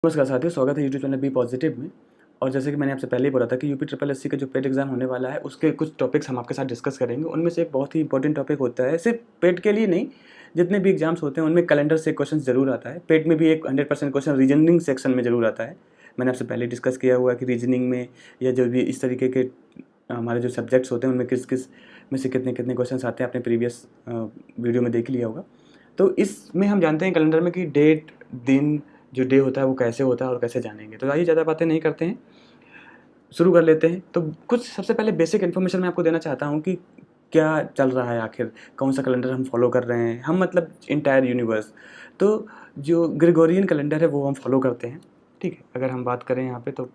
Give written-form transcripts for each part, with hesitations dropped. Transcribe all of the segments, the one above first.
नमस्कार साथियों, स्वागत है यूट्यूब चैनल बी पॉजिटिव में। और जैसे कि मैंने आपसे पहले ही बोला था कि यूपी ट्रिपल एससी का जो पेड एग्जाम होने वाला है उसके कुछ टॉपिक्स हम आपके साथ डिस्कस करेंगे। उनमें से एक बहुत ही इंपॉर्टेंट टॉपिक होता है, सिर्फ पेड के लिए नहीं, जितने भी एग्जाम्स होते हैं उनमें कैलेंडर से क्वेश्चन जरूर आता है। पेड में भी एक 100% क्वेश्चन रीजनिंग सेक्शन में जरूर आता है। मैंने आपसे पहले डिस्कस किया हुआ है कि रीजनिंग में या जो भी इस तरीके के हमारे जो सब्जेक्ट्स होते हैं उनमें किस किस में से कितने कितने क्वेश्चन आते हैं, आपने प्रीवियस वीडियो में देख लिया होगा। तो इसमें हम जानते हैं कैलेंडर में कि डेट, दिन, जो डे होता है वो कैसे होता है और कैसे जानेंगे। तो आइए ज़्यादा बातें नहीं करते हैं, शुरू कर लेते हैं। तो कुछ सबसे पहले बेसिक इन्फॉर्मेशन मैं आपको देना चाहता हूँ कि क्या चल रहा है, आखिर कौन सा कैलेंडर हम फॉलो कर रहे हैं। हम मतलब इंटायर यूनिवर्स। तो जो ग्रेगोरियन कैलेंडर है वो हम फॉलो करते हैं, ठीक है। अगर हम बात करें यहाँ पे तो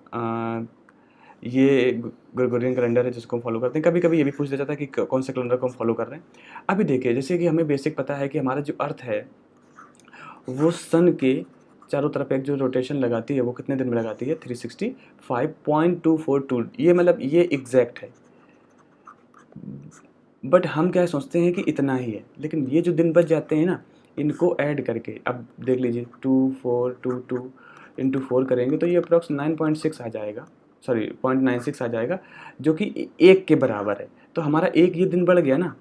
ये ग्रेगोरियन कैलेंडर है जिसको हम फॉलो करते हैं। कभी कभी ये भी पूछ लिया जाता है कि कौन सा कैलेंडर को हम फॉलो कर रहे हैं। अभी देखिए, जैसे कि हमें बेसिक पता है कि हमारा जो अर्थ है वो सन के चारों तरफ एक जो रोटेशन लगाती है वो कितने दिन में लगाती है, 365.242। ये मतलब ये एग्जैक्ट है, बट हम क्या सोचते हैं कि इतना ही है। लेकिन ये जो दिन बच जाते हैं ना, इनको ऐड करके अब देख लीजिए, 2422 इंटू 4 करेंगे तो ये अप्रॉक्स 9.6 आ जाएगा, सॉरी 0.96 आ जाएगा, जो कि एक के बराबर है। तो हमारा एक ये दिन बढ़ गया ना,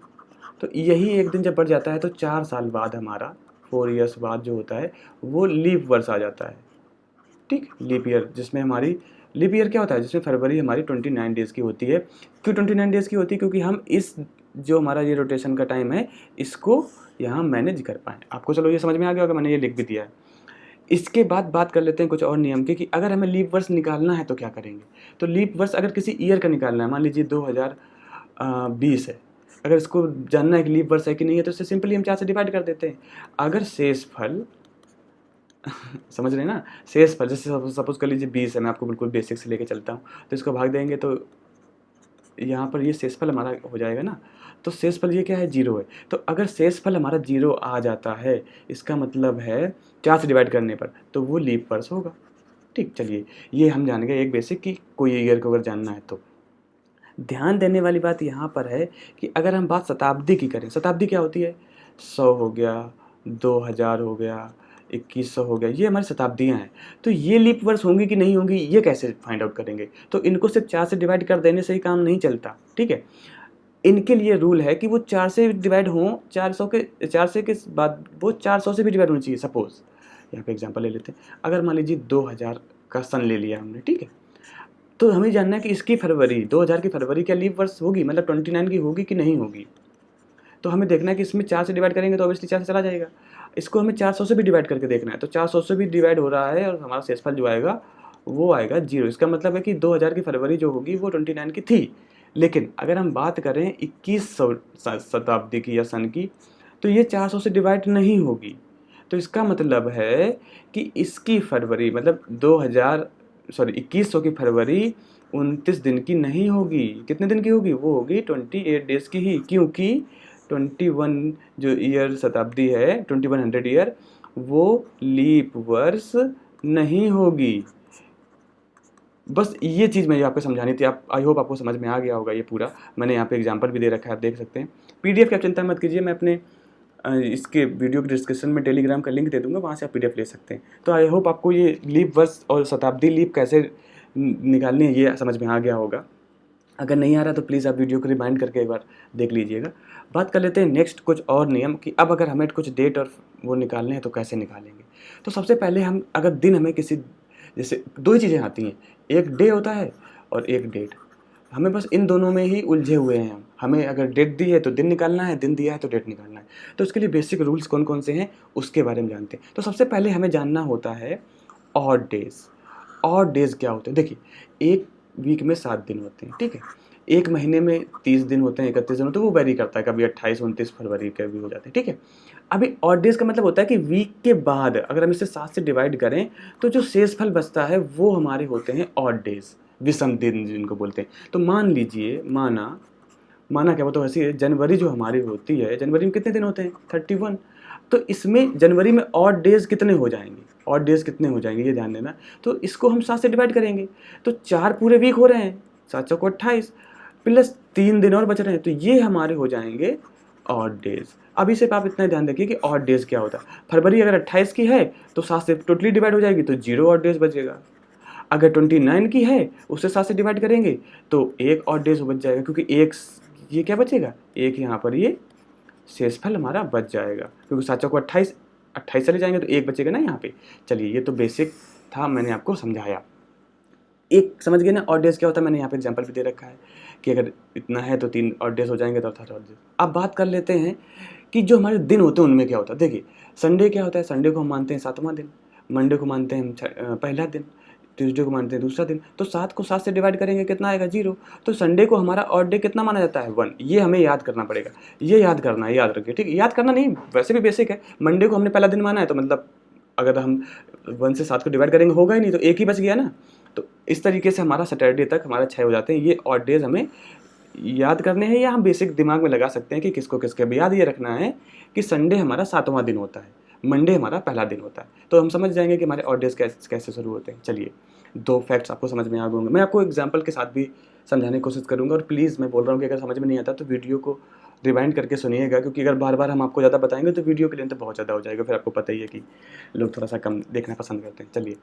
तो यही एक दिन जब बढ़ जाता है तो 4 साल बाद हमारा 4 ईयर्स बाद जो होता है वो लीप वर्ष आ जाता है, ठीक। लीप ईयर जिसमें हमारी लीप ईयर क्या होता है, जिसमें फरवरी हमारी 29 डेज़ की होती है। क्यों 29 डेज़ की होती है? क्योंकि हम इस जो हमारा ये रोटेशन का टाइम है इसको यहाँ मैनेज कर पाएँ। आपको चलो ये समझ में आ गया होगा, मैंने ये लिख भी दिया है। इसके बाद बात कर लेते हैं कुछ और नियम की कि अगर हमें लीप वर्ष निकालना है तो क्या करेंगे। तो लीप वर्ष अगर किसी ईयर का निकालना है, मान लीजिए 2020 है, अगर इसको जानना है कि लीप वर्ष है कि नहीं है तो इससे सिंपली हम 4 से डिवाइड कर देते हैं। अगर शेष फल समझ रहे हैं ना, शेष फल जैसे सपोज कर लीजिए 20 है, मैं आपको बिल्कुल बेसिक से लेके चलता हूँ, तो इसको भाग देंगे तो यहाँ पर ये शेषफल हमारा हो जाएगा ना। तो शेषफल ये क्या है, 0 है। तो अगर शेषफल हमारा 0 आ जाता है, इसका मतलब है 4 से डिवाइड करने पर, तो वो लीप वर्ष होगा, ठीक। चलिए ये हम जान गए एक बेसिक कि कोई ईयर को अगर जानना है तो। ध्यान देने वाली बात यहाँ पर है कि अगर हम बात शताब्दी की करें, शताब्दी क्या होती है, 100 हो गया, 2000 हो गया, 2100 हो गया, ये हमारी शताब्दियाँ हैं। तो ये लीप वर्ष होंगी कि नहीं होंगी, ये कैसे फाइंड आउट करेंगे? तो इनको सिर्फ 4 से डिवाइड कर देने से ही काम नहीं चलता, ठीक है। इनके लिए रूल है कि वो 4 से डिवाइड हों, 4 से के बाद वो 400 से भी डिवाइड होनी चाहिए। सपोज यहाँ पे एग्जांपल ले लेते हैं, अगर मान लीजिए 2000 का सन ले लिया हमने, ठीक है। तो हमें जानना है कि इसकी फरवरी 2000 की फरवरी क्या लीप वर्ष होगी, मतलब 29 की होगी कि नहीं होगी। तो हमें देखना है कि इसमें 4 से डिवाइड करेंगे तो ऑब्वियसली 4 से चला जाएगा। इसको हमें 400 से भी डिवाइड करके देखना है, तो 400 से भी डिवाइड हो रहा है और हमारा शेषफल जो आएगा वो आएगा 0। इसका मतलब है कि 2000 की फरवरी जो होगी वो 29 की थी। लेकिन अगर हम बात करें 2100 शताब्दी की या सन की, तो ये 400 से डिवाइड नहीं होगी। तो इसका मतलब है कि इसकी फरवरी मतलब 2100 की फरवरी 29 दिन की नहीं होगी। कितने दिन की होगी? वो होगी 28 डेज़ की ही, क्योंकि 21 जो ईयर शताब्दी है, 2100 ईयर, वो लीप वर्ष नहीं होगी। बस ये चीज़ मैं आपको समझानी थी। आप आई होप आपको समझ में आ गया होगा ये पूरा। मैंने यहाँ पे एग्जांपल भी दे रखा है, आप देख सकते हैं। पीडीएफ की आप चिंता मत कीजिए, मैं अपने इसके वीडियो के डिस्क्रिप्शन में टेलीग्राम का लिंक दे दूंगा, वहाँ से आप पीडीएफ ले सकते हैं। तो आई होप आपको ये लीप वर्ष और शताब्दी लीप कैसे निकालनी है ये समझ में आ गया होगा। अगर नहीं आ रहा तो प्लीज़ आप वीडियो को रिमाइंड करके एक बार देख लीजिएगा। बात कर लेते हैं नेक्स्ट कुछ और नियम कि अब अगर हमें कुछ डेट और वो निकालने हैं तो कैसे निकालेंगे। तो सबसे पहले हम अगर दिन हमें किसी, जैसे दो ही चीज़ें आती हैं, एक डे होता है और एक डेट। हमें बस इन दोनों में ही उलझे हुए हैं हम। हमें अगर डेट दी है तो दिन निकालना है, दिन दिया है तो डेट निकालना है। तो उसके लिए बेसिक रूल्स कौन कौन से हैं उसके बारे में जानते हैं। तो सबसे पहले हमें जानना होता है ऑड डेज। ऑड डेज क्या होते हैं? देखिए, एक वीक में 7 दिन होते हैं, ठीक है। एक महीने में 30 दिन होते हैं, 31 दिन होते हैं, वो वेरी करता है, कभी 28 29 फरवरी के भी हो जाते हैं, ठीक है। अभी ऑड डेज का मतलब होता है कि वीक के बाद अगर हम इसे 7 से डिवाइड करें तो जो शेषफल बचता है वो हमारे होते हैं ऑड डेज, विषम दिन जिनको बोलते हैं। तो मान लीजिए, माना क्या, वो तो ऐसी है, जनवरी जो हमारी होती है, जनवरी में कितने दिन होते हैं? 31। तो इसमें जनवरी में ऑड डेज कितने हो जाएंगे, ऑड डेज कितने हो जाएंगे ये ध्यान देना। तो इसको हम 7 से डिवाइड करेंगे तो 4 पूरे वीक हो रहे हैं, 7 चौको 28, प्लस 3 दिन और बच रहे हैं, तो ये हमारे हो जाएंगे ऑड डेज। अभी सिर्फ आप इतना ध्यान रखिए कि ऑड डेज क्या होता है। फरवरी अगर 28 की है तो 7 से टोटली डिवाइड हो जाएगी तो 0 ऑड डेज बचेगा। अगर 29 की है उससे 7 से डिवाइड करेंगे तो 1 ऑड डेज बच जाएगा, क्योंकि एक ये क्या बचेगा, एक यहाँ पर ये शेषफल हमारा बच जाएगा, क्योंकि 7 को 28 28 चले जाएंगे तो 1 बचेगा ना यहाँ पे। चलिए ये तो बेसिक था, मैंने आपको समझाया। एक समझ गए ना ऑड डेज क्या होता है, मैंने यहाँ पे एग्जांपल भी दे रखा है कि अगर इतना है तो 3 ऑड डेज हो जाएंगे तो 18 ऑड डेज। अब बात कर लेते हैं कि जो हमारे दिन होते हैं उनमें क्या होता है। देखिए संडे क्या होता है, संडे को हम मानते हैं 7वां दिन, मंडे को मानते हैं हम पहला दिन, ट्यूसडे को मानते हैं दूसरा दिन। तो 7 को 7 से डिवाइड करेंगे कितना आएगा, 0। तो संडे को हमारा ऑड डे कितना माना जाता है, 1। ये हमें याद करना पड़ेगा, ये याद करना है, याद रखिए ठीक है। याद करना नहीं, वैसे भी बेसिक है। मंडे को हमने पहला दिन माना है तो मतलब अगर हम 1 से 7 को डिवाइड करेंगे होगा ही नहीं, तो 1 ही बच गया ना। तो इस तरीके से हमारा सैटरडे तक हमारा 6 हो जाते हैं। ये ऑड डेज हमें याद करने हैं या हम बेसिक दिमाग में लगा सकते हैं कि किसको किसके। अब याद ये रखना है कि संडे हमारा 7वां दिन होता है, मंडे हमारा पहला दिन होता है। तो हम समझ जाएंगे कि हमारे ऑड डेज कैसे शुरू होते हैं। चलिए 2 फैक्ट्स आपको समझ में आ गए होंगे। मैं आपको एग्जाम्पल के साथ भी समझाने की कोशिश करूँगा। और प्लीज़ मैं बोल रहा हूँ कि अगर समझ में नहीं आता तो वीडियो को रिवाइंड करके सुनिएगा, क्योंकि अगर बार बार हम आपको ज़्यादा बताएंगे तो वीडियो के लेंथ तो बहुत ज़्यादा हो जाएगा। फिर आपको पता ही है कि लोग थोड़ा सा कम देखना पसंद करते हैं। चलिए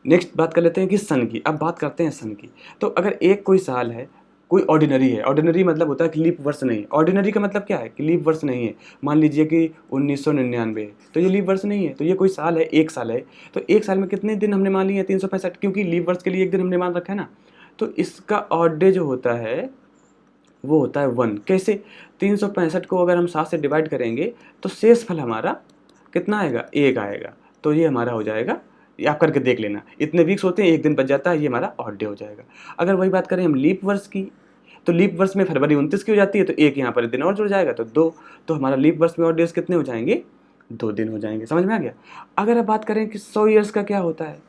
नेक्स्ट बात कर लेते हैं कि सन की। अब बात करते हैं सन की। तो अगर एक कोई साल है, कोई ऑर्डिनरी है, ऑर्डिनरी मतलब होता है कि लीप वर्ष नहीं है। ऑर्डिनरी का मतलब क्या है कि लीप वर्ष नहीं है। मान लीजिए कि 1999 है तो ये लीप वर्ष नहीं है, तो ये कोई साल है, एक साल है। तो एक साल में कितने दिन हमने मान लिए हैं, 365, क्योंकि लीप वर्ष के लिए एक दिन हमने मान रखा है ना। तो इसका ऑड डे जो होता है वो होता है 1। कैसे, 365 को अगर हम 7 से डिवाइड करेंगे तो शेषफल हमारा कितना आएगा, 1 आएगा। तो ये हमारा हो जाएगा, ये आप करके देख लेना। इतने वीक्स होते हैं, एक दिन बच जाता है, ये हमारा ऑड डे हो जाएगा। अगर वही बात करें हम लीप वर्ष की, तो लीप वर्ष में फरवरी 29 की हो जाती है, तो एक यहाँ पर दिन और जुड़ जाएगा तो 2। तो हमारा लीप वर्ष में ऑड डेज कितने हो जाएंगे, 2 दिन हो जाएंगे। समझ में आ गया। अगर अब बात करें कि 100 ईयर्स का क्या होता है,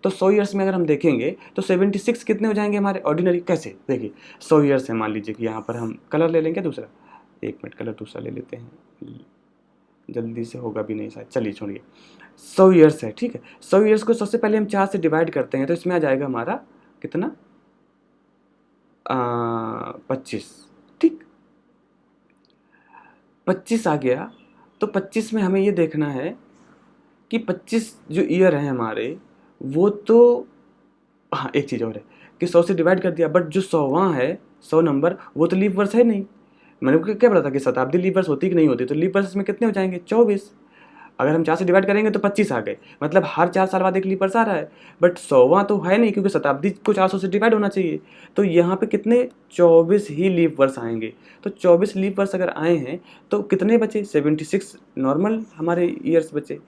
तो 100 ईयर्स में अगर हम देखेंगे तो 76 कितने हो जाएंगे हमारे ऑर्डिनरी। कैसे, देखिए 100 ईयर्स है, मान लीजिए कि यहाँ पर हम कलर ले लेंगे दूसरा, 1 मिनट कलर दूसरा ले लेते हैं, जल्दी से होगा भी नहीं शायद। चलिए छोड़िए, 100 ईयर्स है, ठीक है। 100 ईयर्स को सबसे पहले हम 4 से डिवाइड करते हैं तो इसमें आ जाएगा हमारा कितना, 25, ठीक। 25 आ गया। तो 25 में हमें ये देखना है कि 25 जो ईयर हैं हमारे वो तो, हाँ एक चीज़ और है कि 100 से डिवाइड कर दिया, बट जो 100वां है, 100 नंबर, वो तो लीप वर्ष है नहीं। मैंने आपको क्या बोला था कि शताब्दी लीप वर्ष होती कि नहीं होती, तो लीप वर्ष में कितने हो जाएंगे, 24। अगर हम 4 से डिवाइड करेंगे तो 25 आ गए, मतलब हर 4 साल बाद एक लीप वर्ष आ रहा है। बट 100वां तो है नहीं, क्योंकि शताब्दी को 400 से डिवाइड होना चाहिए। तो यहाँ पे कितने, 24 ही लीप वर्ष आएंगे। तो 24 लीप वर्ष अगर आए हैं तो कितने बचे, 76 नॉर्मल हमारे ईयर्स बचे।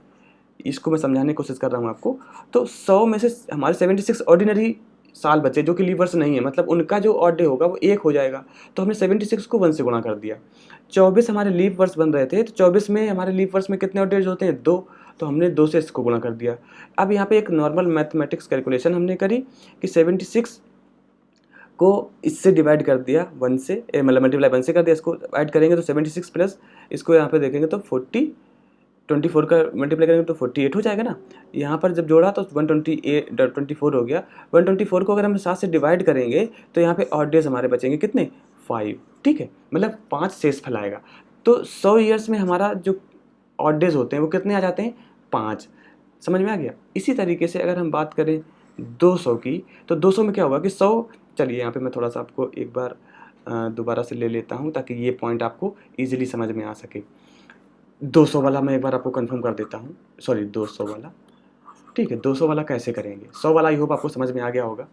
इसको मैं समझाने की कोशिश कर रहा हूँ आपको। तो 100 में से हमारे 76 ऑर्डिनरी साल बचे जो कि लीप वर्ष नहीं है, मतलब उनका जो ऑड डे होगा वो 1 हो जाएगा। तो हमने 76 को 1 से गुणा कर दिया। 24 हमारे लीप वर्ष बन रहे थे, तो 24 में हमारे लीप वर्ष में कितने ऑड डेज होते हैं, 2। तो हमने 2 से इसको गुणा कर दिया। अब यहाँ पे एक नॉर्मल मैथमेटिक्स कैलकुलेशन हमने करी कि 76 को इससे डिवाइड कर दिया 1 से, मतलब मल्टीप्लाई 1 से कर दिया, इसको ऐड करेंगे तो 76 प्लस इसको यहाँ पे देखेंगे तो 24 का मल्टीप्लाई करेंगे तो 48 हो जाएगा ना। यहाँ पर जब जोड़ा तो 124 हो गया। 124 को अगर हम 7 से डिवाइड करेंगे तो यहाँ पे ऑड डेज हमारे बचेंगे कितने, 5, ठीक है, मतलब 5 शेषफल आएगा। तो 100 ईयर्स में हमारा जो ऑड डेज होते हैं वो कितने आ जाते हैं, 5। समझ में आ गया। इसी तरीके से अगर हम बात करें 200 की, तो 200 में क्या होगा कि 100, चलिए यहाँ पे मैं थोड़ा सा आपको एक बार दोबारा से ले लेता हूँ ताकि ये पॉइंट आपको ईजिली समझ में आ सके। 200 वाला मैं एक बार आपको कंफर्म कर देता हूँ, सॉरी 200 वाला, ठीक है। 200 वाला कैसे करेंगे, 100 वाला आई होप आपको समझ में आ गया होगा।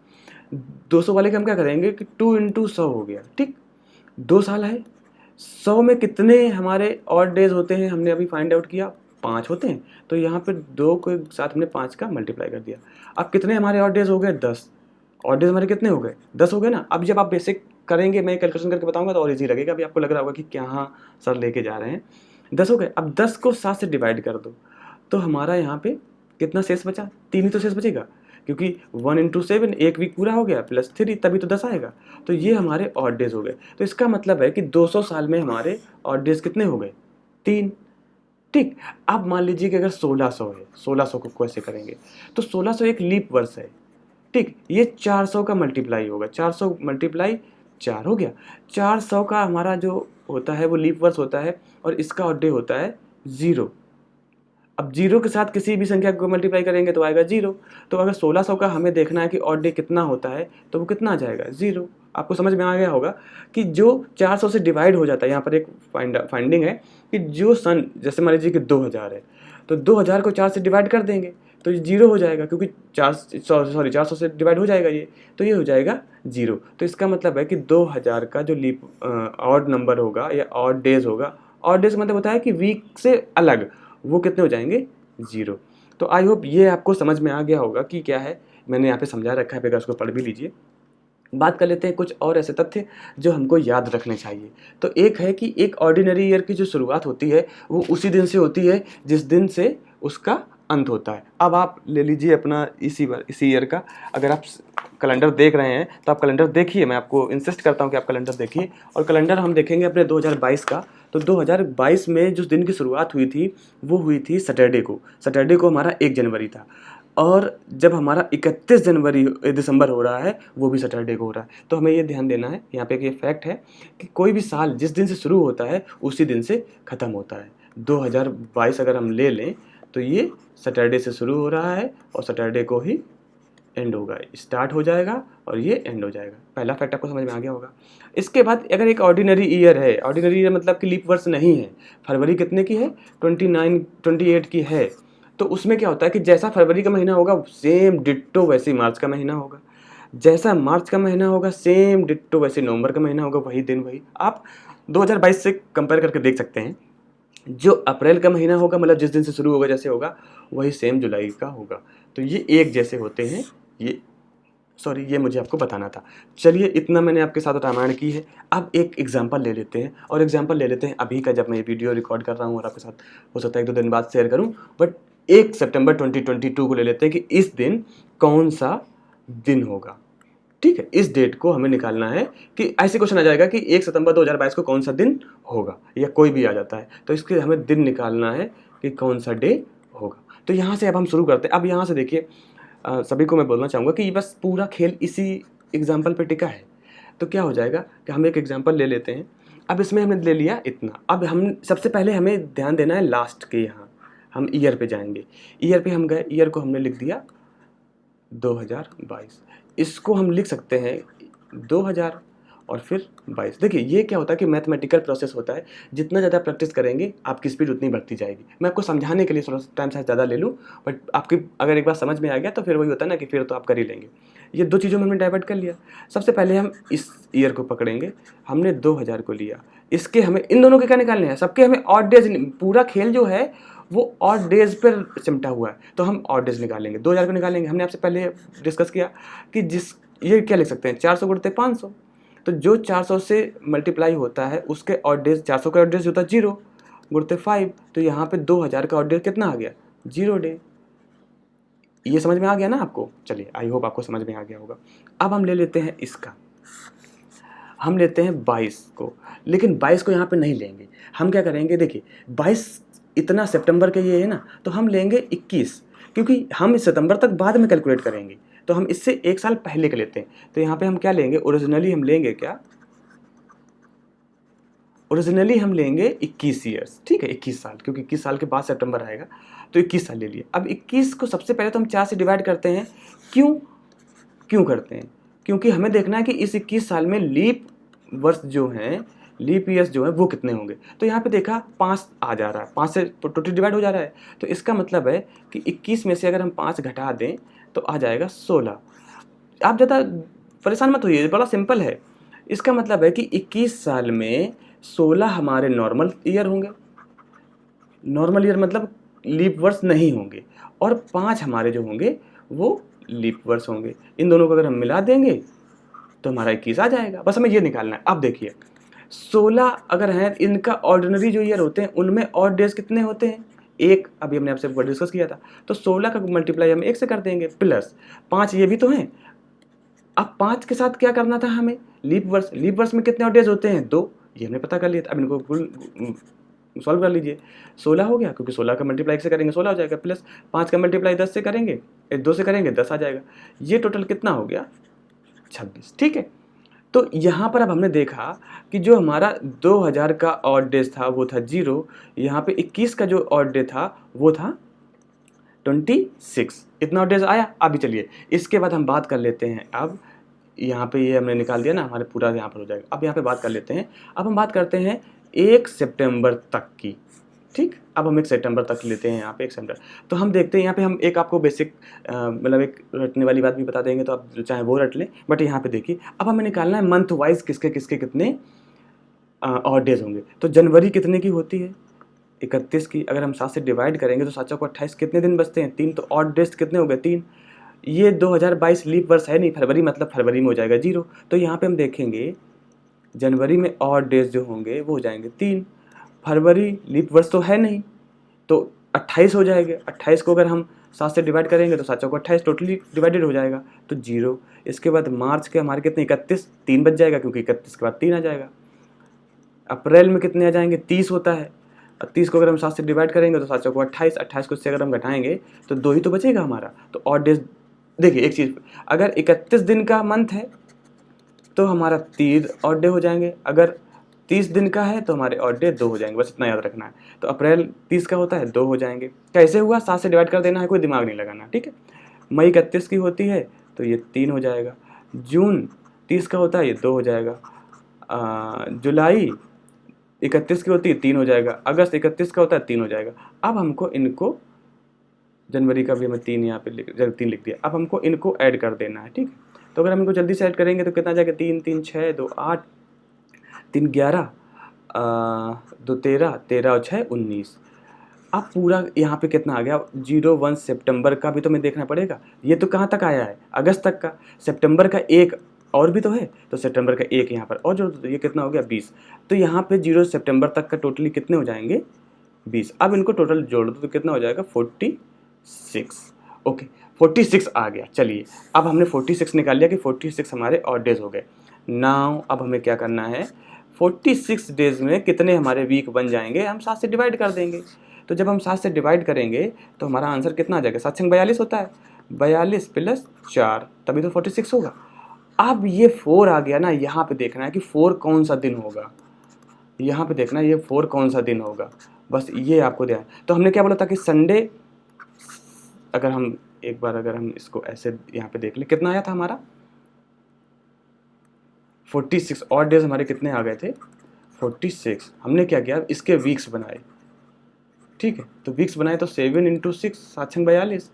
200 वाले का हम क्या करेंगे कि 2 × 100 हो गया, ठीक। 2 साल है, 100 में कितने हमारे ऑड डेज होते हैं हमने अभी फाइंड आउट किया, 5 होते हैं। तो यहाँ पे 2 के साथ हमने 5 का मल्टीप्लाई कर दिया। अब कितने हमारे ऑड डेज हो गए, 10। ऑड डेज हमारे कितने हो गए, 10 हो गए ना। अब जब आप बेसिक करेंगे, मैं कैलकुलेशन करके बताऊंगा तो और ईजी लगेगा। अभी आपको लग रहा होगा कि क्या, हाँ सर लेके जा रहे हैं। 10 हो गए। अब 10 को 7 से डिवाइड कर दो तो हमारा यहाँ पे कितना शेष बचा, 3 ही तो शेष बचेगा, क्योंकि 1 × 7 1 वीक पूरा हो गया प्लस 3 तभी तो 10 आएगा। तो ये हमारे ऑड डेज हो गए। तो इसका मतलब है कि 200 साल में हमारे ऑड डेज कितने हो गए, 3, ठीक। अब मान लीजिए कि अगर 1600 है, 1600 को कैसे करेंगे, तो 1600 एक लीप वर्ष है, ठीक। ये 400 का मल्टीप्लाई होगा, 400 × 4 हो गया। 400 का हमारा जो होता है वो लीप वर्ष होता है और इसका ऑड डे होता है 0। अब 0 के साथ किसी भी संख्या को मल्टीप्लाई करेंगे तो आएगा 0। तो अगर 1600 का हमें देखना है कि ऑड डे कितना होता है तो वो कितना आ जाएगा 0। आपको समझ में आ गया होगा कि जो 400 से डिवाइड हो जाता है, यहाँ पर एक फाइंडिंग है कि जो सन, जैसे मान लीजिए कि 2000 है तो 2000 को 4 से डिवाइड कर देंगे तो ये 0 हो जाएगा, क्योंकि 400 से डिवाइड हो जाएगा ये, तो ये हो जाएगा 0। तो इसका मतलब है कि 2000 का जो लीप ऑड नंबर होगा या ऑड डेज होगा, ऑड डेज मतलब होता है कि वीक से अलग, वो कितने हो जाएंगे 0। तो आई होप ये आपको समझ में आ गया होगा कि क्या है, मैंने यहाँ पे समझा रखा है, अगर उसको पढ़ भी लीजिए। बात कर लेते हैं कुछ और ऐसे तथ्य जो हमको याद रखने चाहिए। तो एक है कि एक ऑर्डिनरी ईयर की जो शुरुआत होती है वो उसी दिन से होती है जिस दिन से उसका अंत होता है। अब आप ले लीजिए अपना इसी ईयर का, अगर आप कैलेंडर देख रहे हैं तो आप कैलेंडर देखिए, मैं आपको इंसिस्ट करता हूं कि आप कैलेंडर देखिए। और कैलेंडर हम देखेंगे अपने 2022 का, तो 2022 में जिस दिन की शुरुआत हुई थी वो हुई थी सैटरडे को। सैटरडे को हमारा 1 जनवरी था, और जब हमारा 31 दिसंबर हो रहा है वो भी सैटरडे को हो रहा है। तो हमें ये ध्यान देना है, यहाँ पे एक ये फैक्ट है कि कोई भी साल जिस दिन से शुरू होता है उसी दिन से ख़त्म होता है। 2022 अगर हम ले लें तो ये सैटरडे से शुरू हो रहा है और सैटरडे को ही एंड होगा, स्टार्ट हो जाएगा और ये एंड हो जाएगा। पहला फैक्ट आपको समझ में आ गया होगा। इसके बाद अगर एक ऑर्डिनरी ईयर है, ऑर्डिनरी ईयर मतलब कि लीप वर्ष नहीं है, फरवरी कितने की है 28 की है, तो उसमें क्या होता है कि जैसा फरवरी का महीना होगा सेम डिट्टो वैसे मार्च का महीना होगा, जैसा मार्च का महीना होगा सेम डिट्टो वैसे नवंबर का महीना होगा, वही दिन वही। आप 2022 से कंपेयर करके देख सकते हैं, जो अप्रैल का महीना होगा मतलब जिस दिन से शुरू होगा जैसे होगा वही सेम जुलाई का होगा। तो ये एक जैसे होते हैं, ये मुझे आपको बताना था। चलिए इतना मैंने आपके साथ रामायण की है। अब एक एग्जांपल ले लेते हैं, और एग्जांपल ले लेते हैं अभी का, जब मैं ये वीडियो रिकॉर्ड कर रहा हूँ और आपके साथ हो सकता है 1-2 दिन बाद शेयर करूँ, बट 1 सितंबर 2022 को ले लेते हैं कि इस दिन कौन सा दिन होगा। ठीक है, इस डेट को हमें निकालना है कि ऐसे क्वेश्चन आ जाएगा कि 1 सितंबर 2022 को कौन सा दिन होगा, या कोई भी आ जाता है, तो इसके हमें दिन निकालना है कि कौन सा डे होगा। तो यहाँ से अब हम शुरू करते हैं। अब यहाँ से देखिए, सभी को मैं बोलना चाहूँगा कि बस पूरा खेल इसी एग्जाम्पल पे टिका है। तो क्या हो जाएगा कि हम एक एग्जाम्पल ले लेते हैं। अब इसमें हमने ले लिया इतना, अब हम सबसे पहले हमें ध्यान देना है लास्ट के, यहाँ हम ईयर पे जाएंगे। ईयर पे हम गए, ईयर को हमने लिख दिया 2022, इसको हम लिख सकते हैं 2000 और फिर 22। देखिए ये क्या होता है कि मैथमेटिकल प्रोसेस होता है, जितना ज़्यादा प्रैक्टिस करेंगे आपकी स्पीड उतनी बढ़ती जाएगी। मैं आपको समझाने के लिए थोड़ा टाइम शायद ज़्यादा ले लूँ, बट आपकी अगर एक बार समझ में आ गया तो फिर वही होता है ना कि फिर तो आप कर ही लेंगे। ये 2 चीज़ों में हमने डाइवर्ट कर लिया। सबसे पहले हम इस ईयर को पकड़ेंगे, हमने 2000 को लिया, इसके हमें इन दोनों के क्या निकालने हैं, सबके हमें ऑड डेज, पूरा खेल जो है वो ऑड डेज पर चिमटा हुआ है, तो हम ऑड डेज निकालेंगे। 2000 को निकालेंगे, हमने आपसे पहले डिस्कस किया कि जिस ये क्या लिख सकते हैं 400 गुणते 500, तो जो 400 से मल्टीप्लाई होता है उसके ऑड डेज, 400 का ऑड डेज होता है 0 गुणते 5, तो यहाँ पे 2000 का ऑड डेज कितना आ गया 0 डे। ये समझ में आ गया ना आपको? चलिए आई होप आपको समझ में आ गया होगा। अब हम ले लेते हैं इसका, हम लेते हैं 22 को, लेकिन 22 को यहाँ पे नहीं लेंगे। हम क्या करेंगे, देखिए 22 इतना सितंबर के ये है ना, तो हम लेंगे 21, क्योंकि हम सितंबर तक बाद में कैलकुलेट करेंगे, तो हम इससे 1 साल पहले के लेते हैं। तो यहाँ पे हम क्या लेंगे, ओरिजिनली हम लेंगे क्या, ओरिजिनली हम लेंगे 21 ईयर्स, ठीक है 21 साल, क्योंकि 21 साल के बाद सितंबर आएगा, तो 21 साल ले लिए। अब 21 को सबसे पहले तो हम 4 से डिवाइड करते हैं। क्यों करते हैं, क्योंकि हमें देखना है कि इस 21 साल में लीप वर्ष जो हैं, लीप ईयर्स जो है वो कितने होंगे। तो यहाँ पे देखा 5 आ जा रहा है, 5 से टोटल डिवाइड हो जा रहा है, तो इसका मतलब है कि 21 में से अगर हम 5 घटा दें तो आ जाएगा 16। आप ज़्यादा परेशान मत होइए, बड़ा सिंपल है। इसका मतलब है कि 21 साल में 16 हमारे नॉर्मल ईयर होंगे, नॉर्मल ईयर मतलब लीप वर्ष नहीं होंगे, और 5 हमारे जो होंगे वो लीप वर्ष होंगे। इन दोनों को अगर हम मिला देंगे तो हमारा 21 आ जाएगा। बस हमें ये निकालना है। अब देखिए 16 अगर हैं, इनका ऑर्डिनरी जो ईयर होते हैं उनमें ऑड डेज कितने होते हैं, 1, अभी हमने आपसे डिस्कस किया था, तो 16 का मल्टीप्लाई हम 1 से कर देंगे, प्लस 5 ये भी तो हैं। अब 5 के साथ क्या करना था हमें, लीप वर्ष, लीप वर्ष में कितने ऑड डेज होते हैं 2, ये हमने पता कर लिया था। अब इनको सॉल्व कर लीजिए, 16 हो गया, क्योंकि 16 का मल्टीप्लाई 1 से करेंगे 16 हो जाएगा, प्लस 5 का मल्टीप्लाई 10 से करेंगे, 2 से करेंगे 10 आ जाएगा। ये टोटल कितना हो गया 26, ठीक है। तो यहाँ पर अब हमने देखा कि जो हमारा 2000 का ऑड डेज था वो था 0, यहाँ पे 21 का जो ऑड डे था वो था 26। इतना ऑड डेज आया। अभी चलिए इसके बाद हम बात कर लेते हैं, अब यहाँ पे ये हमने निकाल दिया ना, हमारे पूरा यहाँ पर हो जाएगा। अब यहाँ पे बात कर लेते हैं, अब हम बात करते हैं 1 सितंबर तक की। ठीक, अब हम 1 सितंबर तक लेते हैं यहाँ पे 1 सितंबर। तो हम देखते हैं यहाँ पे हम एक आपको बेसिक मतलब एक रटने वाली बात भी बता देंगे, तो आप चाहे वो रट लें। बट यहाँ पे देखिए अब हमें निकालना है मंथ वाइज किसके किसके कितने ऑड डेज होंगे। तो जनवरी कितने की होती है 31 की, अगर हम 7 से डिवाइड करेंगे तो 7 को 28 कितने दिन बचते हैं 3, तो ऑड डेज कितने हो गए 3। ये 2022 लीप वर्ष है नहीं, फरवरी मतलब फरवरी में हो जाएगा 0। तो यहाँ पे हम देखेंगे जनवरी में ऑड डेज जो होंगे वो हो जाएंगे 3। फरवरी लीप वर्ष तो है नहीं, तो 28 हो जाएगा। 28 को अगर हम 7 से डिवाइड करेंगे तो 7 को 28 टोटली डिवाइडेड हो जाएगा, तो 0। इसके बाद मार्च के हमारे कितने 31, 3 बच जाएगा क्योंकि 31 के बाद 3 आ जाएगा। अप्रैल में कितने आ जाएंगे 30 होता है, 30 को अगर हम 7 से डिवाइड करेंगे तो 7 को 28, 28 को इससे अगर हम घटाएंगे तो 2 ही तो बचेगा हमारा। तो ऑड डेज देखिए एक चीज़, अगर 31 दिन का मंथ है तो हमारा 3 ऑड डे हो जाएंगे, अगर 30 दिन का है तो हमारे ऑड डे 2 हो जाएंगे, बस इतना याद रखना है। तो अप्रैल 30 का होता है 2 हो जाएंगे। कैसे हुआ 7 से डिवाइड कर देना है, कोई दिमाग नहीं लगाना, ठीक है। मई 31 की होती है तो ये 3 हो जाएगा। जून 30 का होता है ये 2 हो जाएगा। जुलाई 31 की होती है 3 हो जाएगा। अगस्त 31 का होता है 3 हो जाएगा। अब हमको इनको, जनवरी का भी हमें 3 यहाँ पे 3 लिख दिया, अब हमको इनको ऐड कर देना है, ठीक है। तो अगर हम इनको जल्दी से ऐड करेंगे तो कितना आ जाएगा 3 3 6 2 8 3 11 2 13 13 और 6 19। अब पूरा यहाँ पे कितना आ गया 01 सितंबर का भी तो हमें देखना पड़ेगा। ये तो कहाँ तक आया है अगस्त तक का, सितंबर का 1 और भी तो है, तो सितंबर का 1 यहाँ पर और जो ये कितना हो गया 20। तो यहाँ पे 0 सितंबर तक का टोटली कितने हो जाएंगे 20। अब इनको टोटल जोड़ दो तो कितना हो जाएगा 46। ओके 46 आ गया। चलिए अब हमने 46 निकाल लिया कि 46 हमारे ऑड डेज हो गए। नाउ अब हमें क्या करना है 46 डेज में कितने हमारे वीक बन जाएंगे, हम 7 से डिवाइड कर देंगे। तो जब हम 7 से डिवाइड करेंगे तो हमारा आंसर कितना आ जाएगा 7 से 42 होता है, 42 प्लस 4 तभी तो 46 होगा। अब ये 4 आ गया ना, यहाँ पे देखना है कि 4 कौन सा दिन होगा, यहाँ पे देखना है ये 4 कौन सा दिन होगा, बस ये आपको ध्यान। तो हमने क्या बोला था कि संडे, अगर हम एक बार अगर हम इसको ऐसे यहाँ पे देख लें कितना आया था हमारा 46 ऑड डेज हमारे कितने आ गए थे 46। हमने क्या किया इसके वीक्स बनाए, ठीक है। तो वीक्स बनाए तो 7 इंटू 6 7 42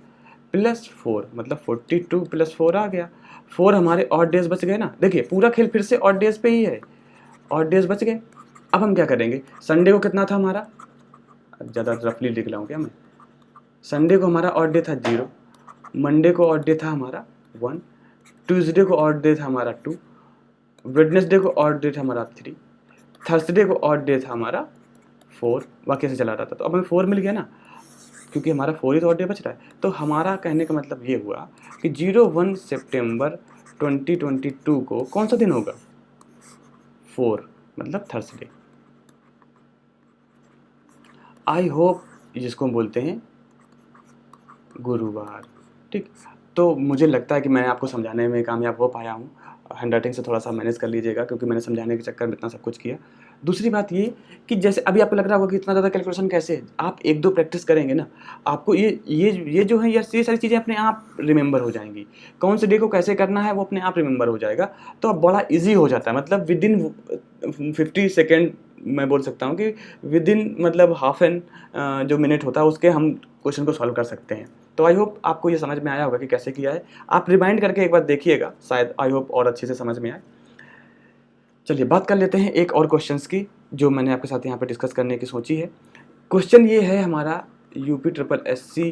प्लस 4 मतलब 42 प्लस 4 आ गया। 4 हमारे ऑड डेज बच गए ना। देखिए पूरा खेल फिर से ऑड डेज पे ही है, ऑड डेज बच गए। अब हम क्या करेंगे संडे को कितना था हमारा, ज़्यादा रफली लिख रहा हूँ क्या मैं, संडे को हमारा ऑड डे था 0, मंडे को ऑड डे था हमारा 1, ट्यूसडे को ऑड डे था हमारा 2, वेडनेसडे को ऑड डे था हमारा 3, थर्सडे को ऑड डे था हमारा 4। वाक्य से चला रहा था तो अब हमें 4 मिल गया ना, क्योंकि हमारा 4 ही तो ऑड डे बच रहा है। तो हमारा कहने का मतलब ये हुआ कि 01 सितंबर 2022 को कौन सा दिन होगा 4 मतलब थर्सडे। आई होप जिसको हम बोलते हैं गुरुवार, ठीक। तो मुझे लगता है कि मैं आपको समझाने में कामयाब हो पाया हूँ। हैंडराइटिंग से थोड़ा सा मैनेज कर लीजिएगा क्योंकि मैंने समझाने के चक्कर में इतना सब कुछ किया। दूसरी बात ये कि जैसे अभी आपको लग रहा होगा कि इतना ज़्यादा कैलकुलेशन कैसे है, आप 1-2 प्रैक्टिस करेंगे ना आपको ये जो है ये सारी चीज़ें अपने आप रिमेंबर हो जाएंगी। कौन से डे को कैसे करना है वो अपने आप रिमेंबर हो जाएगा, तो अब बड़ा ईजी हो जाता है। मतलब विदिन 50 सेकेंड मैं बोल सकता हूँ कि विदिन मतलब हाफ एन जो मिनट होता है उसके हम क्वेश्चन को सॉल्व कर सकते हैं। तो आई होप आपको ये समझ में आया होगा कि कैसे किया है। आप रिमाइंड करके एक बार देखिएगा, शायद आई होप और अच्छे से समझ में आए। चलिए बात कर लेते हैं एक और क्वेश्चंस की जो मैंने आपके साथ यहाँ पे डिस्कस करने की सोची है। क्वेश्चन ये है हमारा यूपी ट्रिपल एससी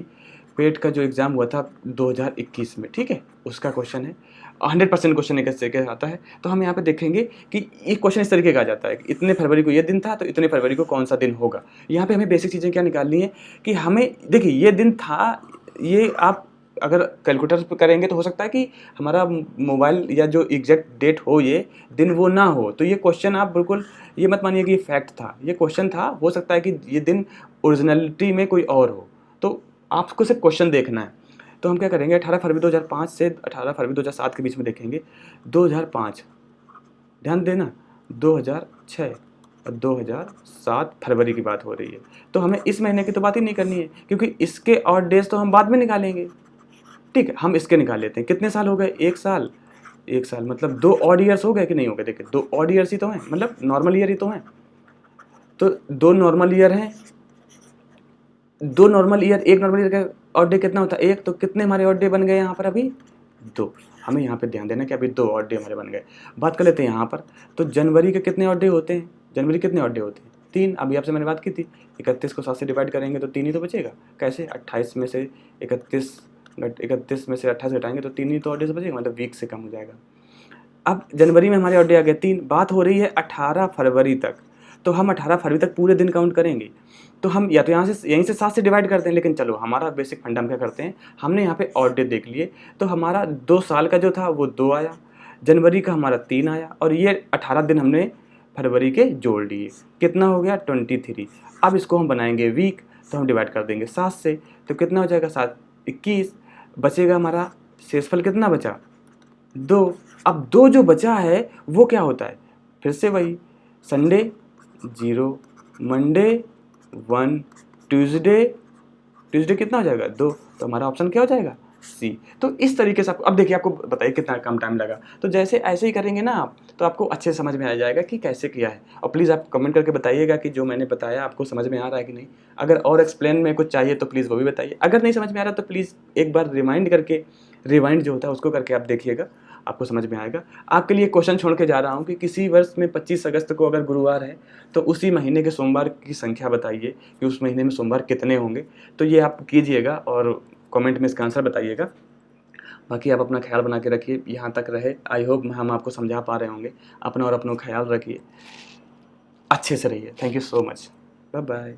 पेट का जो एग्ज़ाम हुआ था 2021 में, ठीक है, उसका क्वेश्चन है। 100% क्वेश्चन एक तरीके से आता है। तो हम यहाँ पे देखेंगे कि एक क्वेश्चन इस तरीके का आ जाता है कि इतने फरवरी को ये दिन था तो इतने फरवरी को कौन सा दिन होगा। यहाँ पे हमें बेसिक चीज़ें क्या निकालनी है कि हमें देखिए ये दिन था, ये आप अगर कैलकुलेटर पे करेंगे तो हो सकता है कि हमारा मोबाइल या जो एग्जैक्ट डेट हो ये दिन वो ना हो। तो ये क्वेश्चन आप बिल्कुल ये मत मानिए कि ये फैक्ट था, ये क्वेश्चन था। हो सकता है कि ये दिन ओरिजिनलिटी में कोई और हो, तो आपको सिर्फ क्वेश्चन देखना है। तो हम क्या करेंगे 18 फरवरी 2005 से 18 फरवरी 2007 के बीच में देखेंगे। 2005 ध्यान देना 2006 और 2007 फरवरी की बात हो रही है, तो हमें इस महीने की तो बात ही नहीं करनी है, क्योंकि इसके और डेज तो हम बाद में निकालेंगे। ठीक है, हम इसके निकाल लेते हैं। कितने साल हो गए? 1 साल। 1 साल मतलब 2 ऑड ईयर्स हो गए कि नहीं हो गए? देखिए 2 ऑड ईयर्स ही तो हैं, मतलब नॉर्मल ईयर ही तो हैं। तो 2 नॉर्मल ईयर हैं, 2 नॉर्मल ईयर, 1 नॉर्मल ईयर का ऑड डे कितना होता है? 1। तो कितने हमारे ऑड डे बन गए यहाँ पर अभी? 2। हमें यहाँ पे ध्यान देना कि अभी 2 ऑड डे हमारे बन गए। बात कर लेते हैं यहाँ पर, तो जनवरी के कितने ऑड डे होते हैं? जनवरी कितने ऑड डे होते हैं? 3। अभी आपसे मैंने बात की थी, 31 को 7 से डिवाइड करेंगे तो 3 ही तो बचेगा। कैसे? 28 में से 31 में से 28 घटाएंगे तो 3 ही तो ऑड डे से बचेगा, मतलब वीक से कम हो जाएगा। अब जनवरी में हमारे ऑड डे आ गए 3। बात हो रही है 18 फरवरी तक, तो हम 18 फरवरी तक पूरे दिन काउंट करेंगे। तो हम या तो यहीं से 7 से डिवाइड करते हैं, लेकिन चलो हमारा बेसिक फंडा हम क्या करते हैं, हमने यहाँ पे ऑड डे देख लिए, तो हमारा 2 साल का जो था वो 2 आया, जनवरी का हमारा 3 आया, और ये 18 दिन हमने फरवरी के जोड़ लिए। कितना हो गया? 23। अब इसको हम बनाएंगे वीक, तो हम डिवाइड कर देंगे 7 से, तो कितना हो जाएगा? 7 21 बचेगा हमारा। शेषफल कितना बचा? 2। अब 2 जो बचा है वो क्या होता है? फिर से वही, संडे 0, मंडे 1, ट्यूसडे कितना हो जाएगा? 2। तो हमारा ऑप्शन क्या हो जाएगा? सी। तो इस तरीके से आपको, अब देखिए आपको बताइए कितना कम टाइम लगा, तो जैसे ऐसे ही करेंगे ना आप, तो आपको अच्छे से समझ में आ जाएगा कि कैसे किया है। और प्लीज़ आप कमेंट करके बताइएगा कि जो मैंने बताया आपको समझ में आ रहा है कि नहीं। अगर और एक्सप्लेन में कुछ चाहिए तो प्लीज़ वो भी बताइए। अगर नहीं समझ में आ रहा तो प्लीज़ एक बार रिवाइंड जो होता है उसको करके आप देखिएगा, आपको समझ में आएगा। आपके लिए क्वेश्चन छोड़ के जा रहा हूँ कि किसी वर्ष में 25 अगस्त को अगर गुरुवार है तो उसी महीने के सोमवार की संख्या बताइए कि उस महीने में सोमवार कितने होंगे। तो ये आप कीजिएगा और कमेंट में इसका आंसर बताइएगा। बाकी आप अपना ख्याल बना के रखिए, यहाँ तक रहे। आई होप हम आपको समझा पा रहे होंगे। अपना और अपना ख्याल रखिए, अच्छे से रहिए। Thank you so much, bye bye.